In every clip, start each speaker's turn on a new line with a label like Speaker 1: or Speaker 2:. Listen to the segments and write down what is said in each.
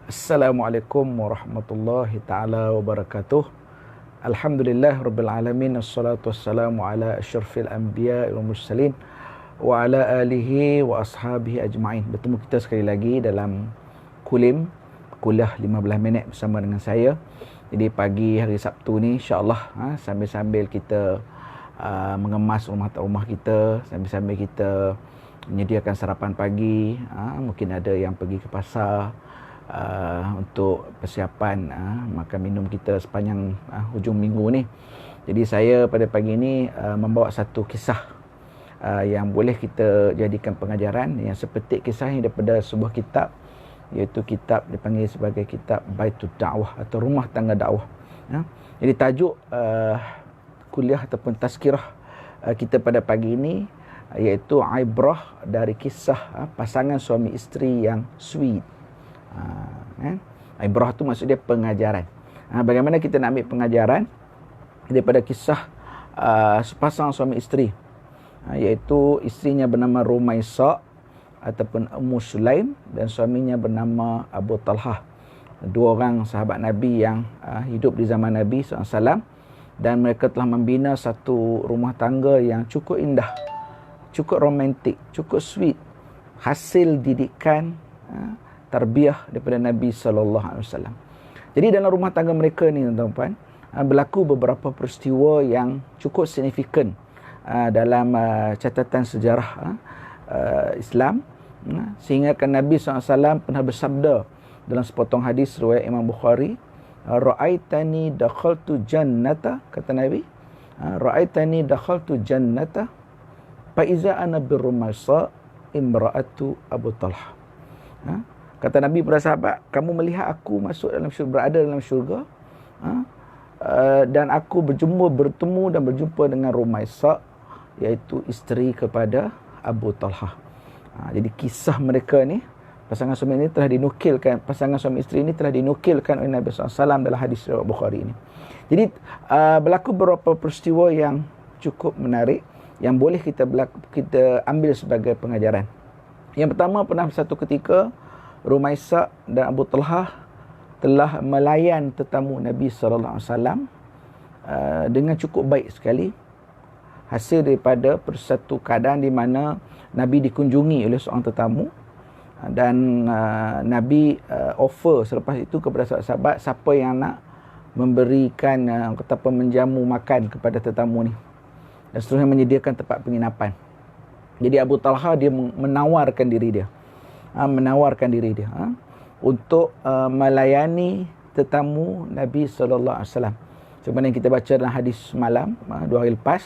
Speaker 1: Assalamualaikum warahmatullahi taala wabarakatuh. Alhamdulillah rabbil alamin, assalatu wassalamu ala asyrafil anbiya wal mursalin wa ala alihi wa ashabihi ajma'in. Bertemu kita sekali lagi dalam Kulim, kuliah 15 minit bersama dengan saya. Jadi pagi hari Sabtu ni insya-Allah sambil-sambil kita mengemas rumah kita, sambil-sambil kita menyediakan sarapan pagi, mungkin ada yang pergi ke pasar untuk persiapan makan minum kita sepanjang hujung minggu ni. Jadi saya pada pagi ini membawa satu kisah yang boleh kita jadikan pengajaran, yang seperti kisah ini daripada sebuah kitab, iaitu kitab dipanggil sebagai kitab Baitud Da'wah atau Rumah Tangga Dakwah. Jadi tajuk kuliah ataupun tazkirah kita pada pagi ini iaitu ibrah dari kisah pasangan suami isteri yang sweet. Ibrah tu maksud dia pengajaran. Bagaimana kita nak ambil pengajaran daripada kisah sepasang suami isteri, iaitu isterinya bernama Rumaisa ataupun Ummu Sulaim dan suaminya bernama Abu Talhah. Dua orang sahabat Nabi yang hidup di zaman Nabi SAW, dan mereka telah membina satu rumah tangga yang cukup indah, cukup romantik, cukup sweet, hasil didikan tarbiyah daripada Nabi SAW. Jadi dalam rumah tangga mereka ni, tuan-tuan, berlaku beberapa peristiwa yang cukup signifikan dalam catatan sejarah Islam, sehingga kan Nabi SAW pernah bersabda dalam sepotong hadis riwayat Imam Bukhari, ra'aitani dakhaltu jannata, kata Nabi, ra'aitani dakhaltu jannata fa iza ana birrumaisa imra'atu Abu Talha. Kata Nabi kepada sahabat, kamu melihat aku masuk dalam syurga, berada dalam syurga, dan aku bertemu dan berjumpa dengan Rumaisa, iaitu isteri kepada Abu Talha. Jadi kisah mereka ni, pasangan suami ini telah dinukilkan, pasangan suami isteri ini telah dinukilkan oleh Nabi SAW dalam hadis riwayat Bukhari ini. Jadi berlaku beberapa peristiwa yang cukup menarik yang boleh kita ambil sebagai pengajaran. Yang pertama, pernah satu ketika Rumaisa dan Abu Talhah telah melayan tetamu Nabi SAW dengan cukup baik sekali, hasil daripada satu keadaan di mana Nabi dikunjungi oleh seorang tetamu, dan Nabi offer selepas itu kepada sahabat siapa yang nak memberikan menjamu makan kepada tetamu ni, dan seterusnya menyediakan tempat penginapan. Jadi Abu Talha dia menawarkan diri dia untuk melayani tetamu Nabi SAW. Sebenarnya kita baca dalam hadis malam 2 hari lepas,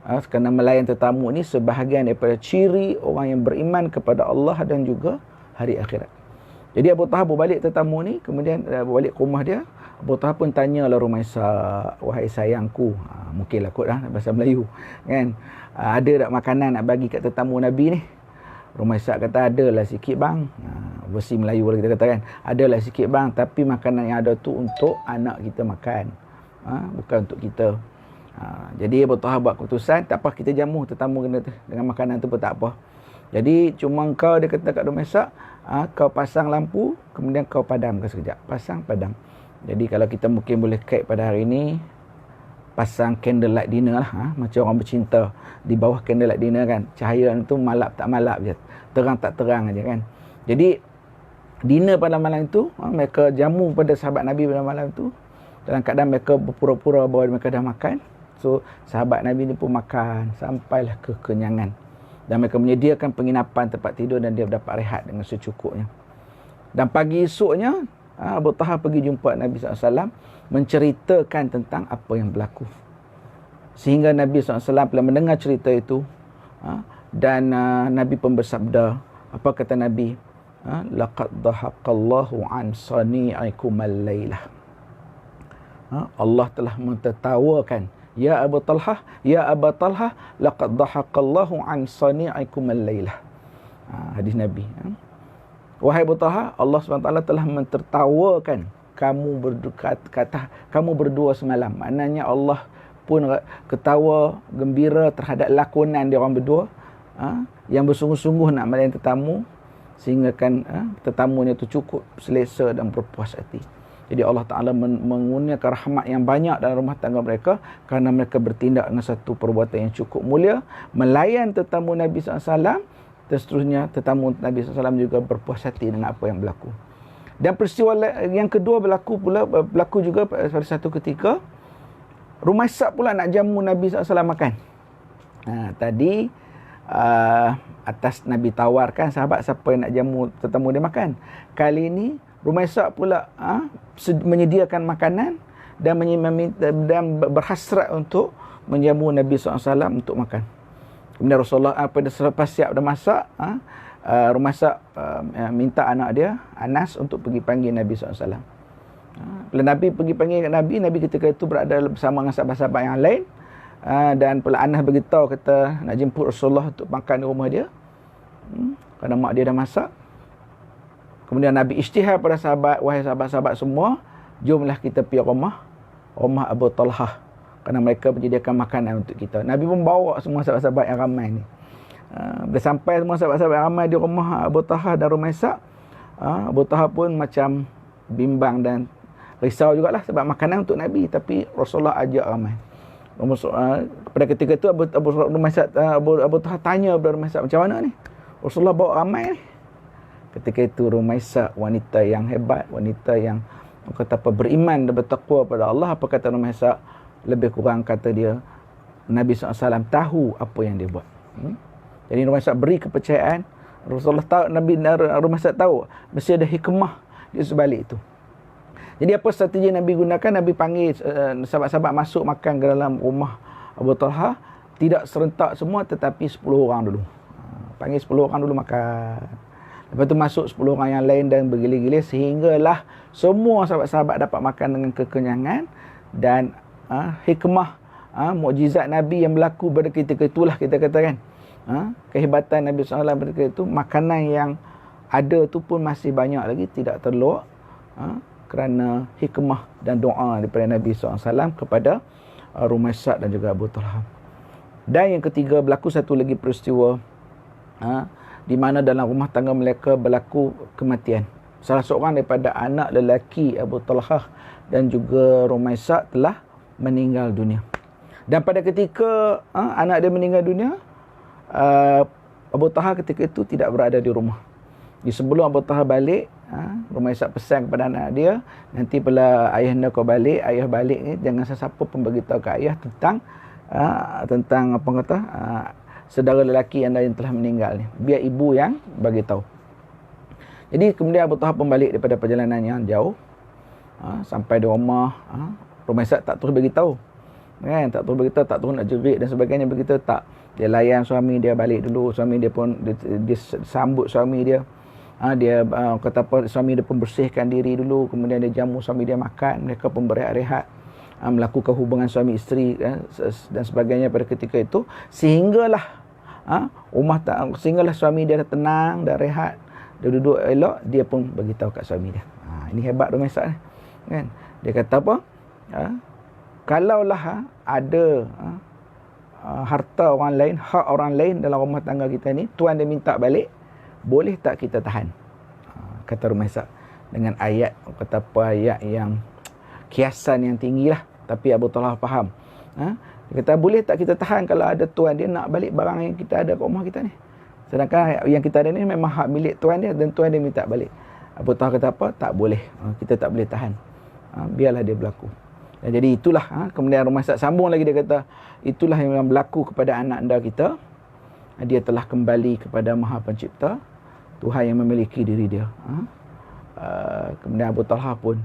Speaker 1: kerana melayan tetamu ni sebahagian daripada ciri orang yang beriman kepada Allah dan juga hari akhirat. Jadi Abu Talha berbalik tetamu ni, kemudian berbalik ke rumah dia. Abu Talha pun tanyalah Rumaisa, wahai sayangku, mungkinlah kot bahasa Melayu kan, ada tak makanan nak bagi kat tetamu Nabi ni? Rumaisa kata, adalah sikit bang. Versi Melayu lah kita katakan, adalah sikit bang, tapi makanan yang ada tu untuk anak kita makan, bukan untuk kita. Jadi Abu Talha buat keputusan, tak apa, kita jamu tetamu dengan makanan tu pun tak apa. Jadi cuma kau, dia kata kat Rumaisa, kau pasang lampu, kemudian kau padamkan sekejap. Pasang, padam. Jadi kalau kita mungkin boleh kait pada hari ini, pasang candlelight dinner lah, macam orang bercinta di bawah candlelight dinner kan, cahaya tu malap tak malap je, terang tak terang aja kan. Jadi dinner pada malam itu, mereka jamu pada sahabat Nabi pada malam itu dalam keadaan mereka berpura-pura bahawa mereka dah makan. So sahabat Nabi ni pun makan sampailah kekenyangan, dan mereka menyediakan penginapan, tempat tidur, dan dia dapat rehat dengan secukupnya. Dan pagi esoknya Abu Talha pergi jumpa Nabi SAW, menceritakan tentang apa yang berlaku. Sehingga Nabi SAW bila mendengar cerita itu, dan Nabi pun bersabda, apa kata Nabi? Laqad dhahaqallahu an sani'ikum al-lailah. Allah telah mentertawakan, ya Abu Talha, ya Abu Talha, laqad dhahaqallahu an sani'ikum al-lailah. Hadis Nabi. Wahai Abu Talha, Allah SWT telah mentertawakan kamu berdua semalam. Maknanya Allah pun ketawa gembira terhadap lakonan dia orang berdua, yang bersungguh-sungguh nak melayan tetamu, sehingga kan tetamunya itu cukup selesa dan berpuas hati. Jadi Allah Ta'ala mengurniakan rahmat yang banyak dalam rumah tangga mereka kerana mereka bertindak dengan satu perbuatan yang cukup mulia, melayan tetamu Nabi SAW, dan seterusnya tetamu Nabi SAW juga berpuas hati dengan apa yang berlaku. Dan peristiwa yang kedua berlaku juga pada satu ketika Rumaisak pula nak jamu Nabi SAW makan. Tadi atas Nabi tawarkan sahabat siapa yang nak jamu tetamu dia makan. Kali ini Rumaisak pula menyediakan makanan dan berhasrat untuk menjamu Nabi SAW untuk makan. Kemudian Rasulullah pada selepas siap dah masak, Rumaisak minta anak dia Anas untuk pergi panggil Nabi SAW. Bila Nabi pergi panggil Nabi ketika itu berada bersama dengan sahabat-sahabat yang lain, dan pula Anas beritahu kata nak jemput Rasulullah untuk makan di rumah dia, kerana mak dia dah masak. Kemudian Nabi isytihar pada sahabat, wahai sahabat-sahabat semua, jomlah kita pergi rumah Abu Talhah, kerana mereka menyediakan makanan untuk kita. Nabi pun bawa semua sahabat-sahabat yang ramai ni. Bila sampai semua sahabat-sahabat yang ramai di rumah Abu Talhah dan Rumaisak, Abu Talhah pun macam bimbang dan risau jugalah sebab makanan untuk Nabi, tapi Rasulullah ajak ramai. Pada ketika itu Abu Talhah tanya kepada Rumaisak, macam mana ni? Rasulullah bawa ramai ni. Ketika itu Rumaisak, wanita yang hebat, wanita yang kata apa, beriman dan bertakwa pada Allah, apa kata Rumaisak? Lebih kurang kata dia, Nabi SAW tahu apa yang dia buat. Jadi Rumaisak beri kepercayaan. Rasulullah tahu, Rumaisak tahu mesti ada hikmah di sebalik itu. Jadi apa strategi Nabi gunakan? Nabi panggil sahabat-sahabat masuk makan ke dalam rumah Abu Talhah. Tidak serentak semua, tetapi 10 orang dulu. Panggil 10 orang dulu makan. Lepas tu masuk 10 orang yang lain dan bergilir-gilir, sehinggalah semua sahabat-sahabat dapat makan dengan kekenyangan. Dan hikmah, mukjizat Nabi yang berlaku pada ketika itulah kita katakan. Kehebatan Nabi SAW pada ketika itu, makanan yang ada tu pun masih banyak lagi, tidak terluak. Kerana hikmah dan doa daripada Nabi SAW kepada Rumaisak dan juga Abu Talhah. Dan yang ketiga, berlaku satu lagi peristiwa di mana dalam rumah tangga mereka berlaku kematian. Salah seorang daripada anak lelaki Abu Talhah dan juga Rumaisak telah meninggal dunia. Dan pada ketika anak dia meninggal dunia, Abu Talhah ketika itu tidak berada di rumah. Di sebelum Abu Talhah balik, Rumaisak pesan kepada anak dia, nanti bila ayah anda kau balik, ayah balik ni jangan sesiapa pun beritahu ke ayah tentang apa kata saudara lelaki anda yang telah meninggal ni. Biar ibu yang bagi tahu. Jadi kemudian Abu Talhah pun balik daripada perjalanan yang jauh, sampai di rumah, Rumaisak tak terus bagi tahu. Kan, tak terus beritahu, tak terus nak jerit dan sebagainya, begitu tak. Dia layan suami dia balik dulu, suami dia pun dia sambut suami dia. Dia kata apa, suami dia pun bersihkan diri dulu, kemudian dia jamu suami dia makan, mereka pun berehat-rehat, melakukan hubungan suami isteri dan sebagainya pada ketika itu, sehinggalah sehinggalah suami dia dah tenang, dah rehat, dia duduk elok, dia pun beritahu kat suami dia. Ini hebat Rumaisak ni, kan. Dia kata apa, kalaulah ada harta orang lain, hak orang lain dalam rumah tangga kita ni, tuan dia minta balik, boleh tak kita tahan? Kata Rumaisak dengan ayat, kata apa, ayat yang kiasan yang tinggi lah, tapi Abu Talhah faham. Dia kata boleh tak kita tahan kalau ada tuan dia nak balik barang yang kita ada kat rumah kita ni, sedangkan yang kita ada ni memang hak milik tuan dia dan tuan dia minta balik. Abu Talhah kata apa? Tak boleh, kita tak boleh tahan, biarlah dia berlaku. Dan jadi itulah, kemudian Rumaisak sambung lagi, dia kata itulah yang berlaku kepada anak anda kita. Dia telah kembali kepada Maha Pencipta, Tuhan yang memiliki diri dia. Kemudian Abu Talhah pun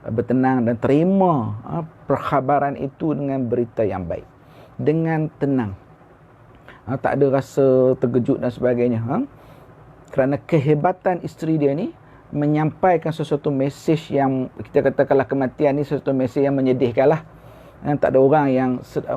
Speaker 1: bertenang dan terima perkhabaran itu dengan berita yang baik, dengan tenang. Tak ada rasa terkejut dan sebagainya. Kerana kehebatan isteri dia ni menyampaikan sesuatu mesej yang kita katakanlah kematian ni sesuatu mesej yang menyedihkan lah. Tak ada orang yang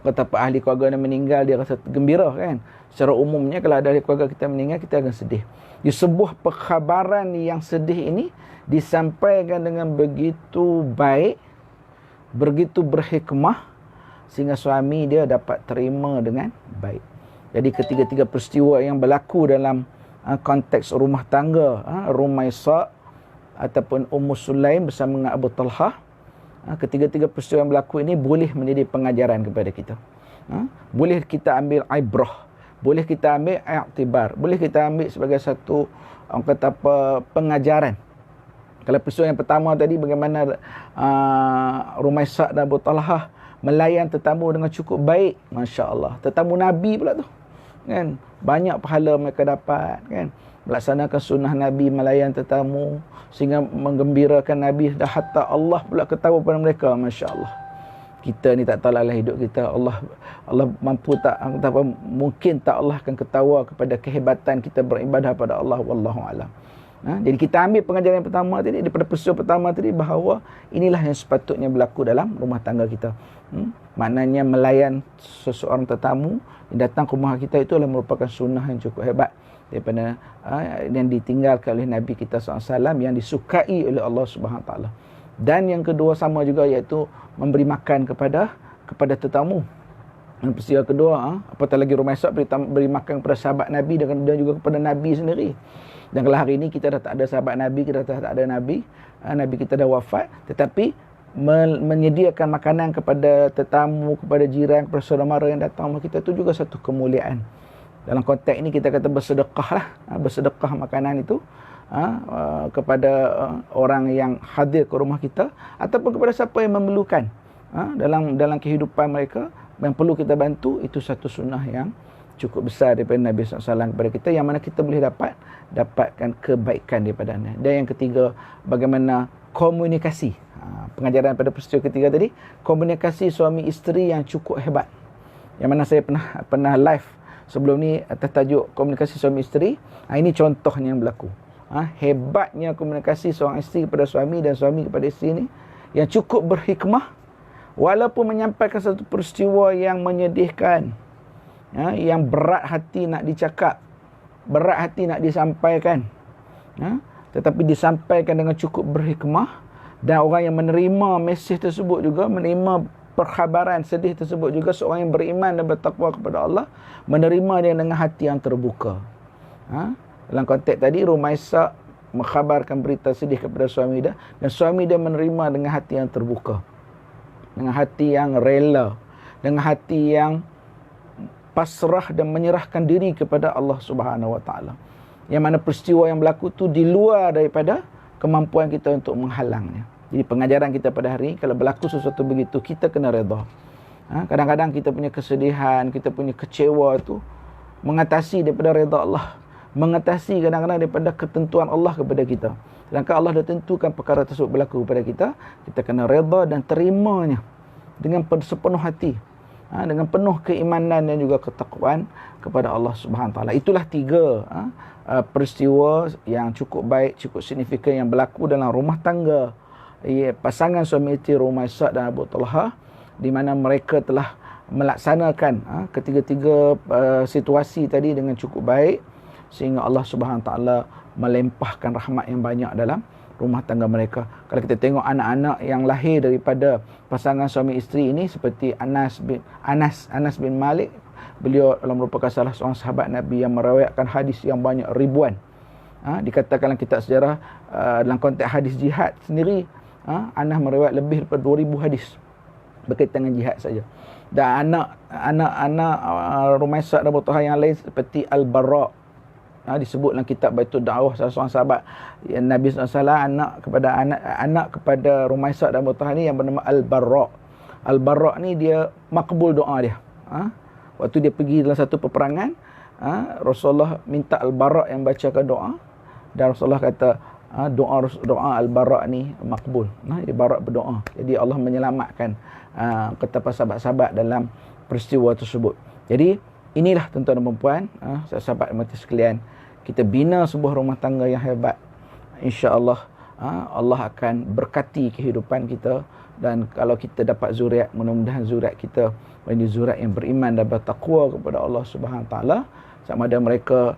Speaker 1: kata apa, ahli keluarga yang meninggal dia rasa gembira, kan. Secara umumnya kalau ada ahli keluarga kita meninggal, kita akan sedih. Di sebuah perkhabaran yang sedih ini disampaikan dengan begitu baik, begitu berhikmah, sehingga suami dia dapat terima dengan baik. Jadi ketiga-tiga peristiwa yang berlaku dalam konteks rumah tangga, Rumaisa ataupun Ummu Sulaim bersama dengan Abu Talhah. Ketiga-tiga peristiwa yang berlaku ini boleh menjadi pengajaran kepada kita. Boleh kita ambil ibrah, boleh kita ambil i'tibar, boleh kita ambil sebagai satu orang kata apa, pengajaran. Kalau peristiwa yang pertama tadi bagaimana Rumaisa dan Abu Talhah melayan tetamu dengan cukup baik, masya-Allah. Tetamu Nabi pula tu, kan? Banyak pahala mereka dapat, kan? Melaksanakan sunnah Nabi, melayan tetamu sehingga menggembirakan Nabi, dah hatta Allah pula ketawa pada mereka, masya-Allah. Kita ni tak tahu lah hidup kita, Allah mampu tak, mungkin tak Allah akan ketawa kepada kehebatan kita beribadah pada Allah, wallahu alam. Jadi kita ambil pengajaran yang pertama tadi, daripada peristiwa pertama tadi, bahawa inilah yang sepatutnya berlaku dalam rumah tangga kita. Maknanya melayan seseorang tetamu yang datang ke rumah kita itu adalah merupakan sunnah yang cukup hebat daripada yang ditinggalkan oleh Nabi kita SAW, yang disukai oleh Allah Subhanahu Wa Taala. Dan yang kedua sama juga, iaitu memberi makan kepada tetamu. Dan peristiwa kedua, apatah lagi Rumaisa beri makan kepada sahabat Nabi dan juga kepada Nabi sendiri. Dan kalau hari ini kita dah tak ada sahabat Nabi, kita dah tak ada Nabi, Nabi kita dah wafat, tetapi menyediakan makanan kepada tetamu, kepada jiran, kepada saudara mara yang datang rumah kita, itu juga satu kemuliaan. Dalam konteks ini kita kata bersedekah lah, bersedekah makanan itu kepada orang yang hadir ke rumah kita, ataupun kepada siapa yang memerlukan dalam kehidupan mereka, yang perlu kita bantu. Itu satu sunnah yang cukup besar daripada Nabi SAW kepada kita, yang mana kita boleh dapatkan kebaikan daripadanya. Dan yang ketiga, bagaimana komunikasi. Pengajaran pada peristiwa ketiga tadi, komunikasi suami isteri yang cukup hebat. Yang mana saya pernah live sebelum ni atas tajuk komunikasi suami isteri. Ini contohnya yang berlaku. Hebatnya komunikasi seorang isteri kepada suami dan suami kepada isteri ni, yang cukup berhikmah, walaupun menyampaikan satu peristiwa yang menyedihkan, yang berat hati nak dicakap, berat hati nak disampaikan, tetapi disampaikan dengan cukup berhikmah. Dan orang yang menerima mesej tersebut juga, menerima perkhabaran sedih tersebut juga, seorang yang beriman dan bertakwa kepada Allah, menerima dia dengan hati yang terbuka. Dalam konteks tadi, Rumaisa mengkhabarkan berita sedih kepada suami dia, dan suami dia menerima dengan hati yang terbuka, dengan hati yang rela, dengan hati yang pasrah dan menyerahkan diri kepada Allah Subhanahu Wa Taala. Yang mana peristiwa yang berlaku tu di luar daripada kemampuan kita untuk menghalangnya. Jadi pengajaran kita pada hari ini, kalau berlaku sesuatu begitu, kita kena redha. Kadang-kadang kita punya kesedihan, kita punya kecewa tu mengatasi daripada redha Allah, mengatasi kadang-kadang daripada ketentuan Allah kepada kita. Sedangkan Allah dah tentukan perkara tersebut berlaku kepada kita, kita kena redha dan terimanya dengan sepenuh hati, dengan penuh keimanan dan juga ketakwaan kepada Allah Subhanahu Taala. Itulah tiga peristiwa yang cukup baik, cukup signifikan yang berlaku dalam rumah tangga pasangan suami isteri Rumaisa dan Abu Talhah, di mana mereka telah melaksanakan ketiga-tiga situasi tadi dengan cukup baik, sehingga Allah Subhanahu Taala melimpahkan rahmat yang banyak dalam rumah tangga mereka. Kalau kita tengok anak-anak yang lahir daripada pasangan suami isteri ini, seperti Anas bin Malik, beliau adalah merupakan salah seorang sahabat Nabi yang meriwayatkan hadis yang banyak, ribuan. Dikatakan dalam kitab sejarah, dalam konteks hadis jihad sendiri, Anas meriwayat lebih daripada 2000 hadis berkaitan dengan jihad saja. Dan anak-anak Rumaisa dan Abu Talhah yang lain seperti Al-Barra, disebut dalam kitab Baitul Da'wah, salah seorang sahabat Nabi SAW, anak kepada Rumaisa dan Abu Talhah ni yang bernama Al-Barra. Al-Barra ni dia makbul doa dia. Waktu dia pergi dalam satu peperangan, Rasulullah minta Al-Barra yang bacakan doa, dan Rasulullah kata doa Al-Barra ni makbul. Al-Barra berdoa, jadi Allah menyelamatkan kata sahabat-sahabat dalam peristiwa tersebut. Jadi inilah tuan-tuan dan puan, sahabat mati sekalian, kita bina sebuah rumah tangga yang hebat. InsyaAllah Allah akan berkati kehidupan kita, dan kalau kita dapat zuriat, mudah-mudahan zuriat kita menjadi zuriat yang beriman dan bertakwa kepada Allah Subhanahu Taala, sama ada mereka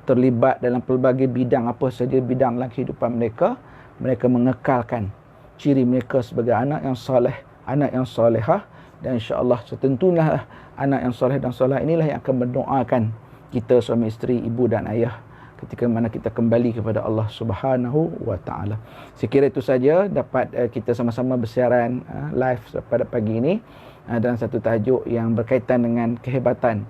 Speaker 1: terlibat dalam pelbagai bidang, apa saja bidang dalam kehidupan mereka, mereka mengekalkan ciri mereka sebagai anak yang soleh, anak yang solehah. Dan insya-Allah setentunya anak yang soleh dan soleh inilah yang akan mendoakan kita suami isteri, ibu dan ayah, ketika mana kita kembali kepada Allah Subhanahu wa taala. Saya kira itu saja dapat kita sama-sama bersiaran live pada pagi ini dalam satu tajuk yang berkaitan dengan kehebatan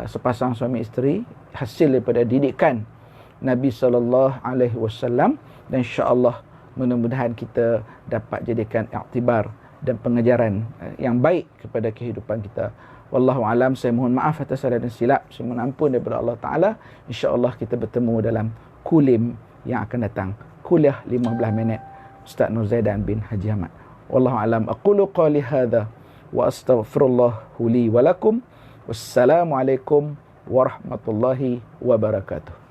Speaker 1: sepasang suami isteri, hasil daripada didikan Nabi sallallahu alaihi wasallam, dan insya-Allah mudah-mudahan kita dapat jadikan iktibar dan pengajaran yang baik kepada kehidupan kita. Wallahu alam, saya mohon maaf atas salah dan silap. Saya mohon ampun daripada Allah Taala. Insya-Allah kita bertemu dalam kulim yang akan datang. Kuliah 15 minit Ustaz Nur Zaidan bin Haji Ahmad. Wallahu alam, aqulu qali hadza wa astaghfirullah li wa lakum. Wassalamualaikum warahmatullahi wabarakatuh.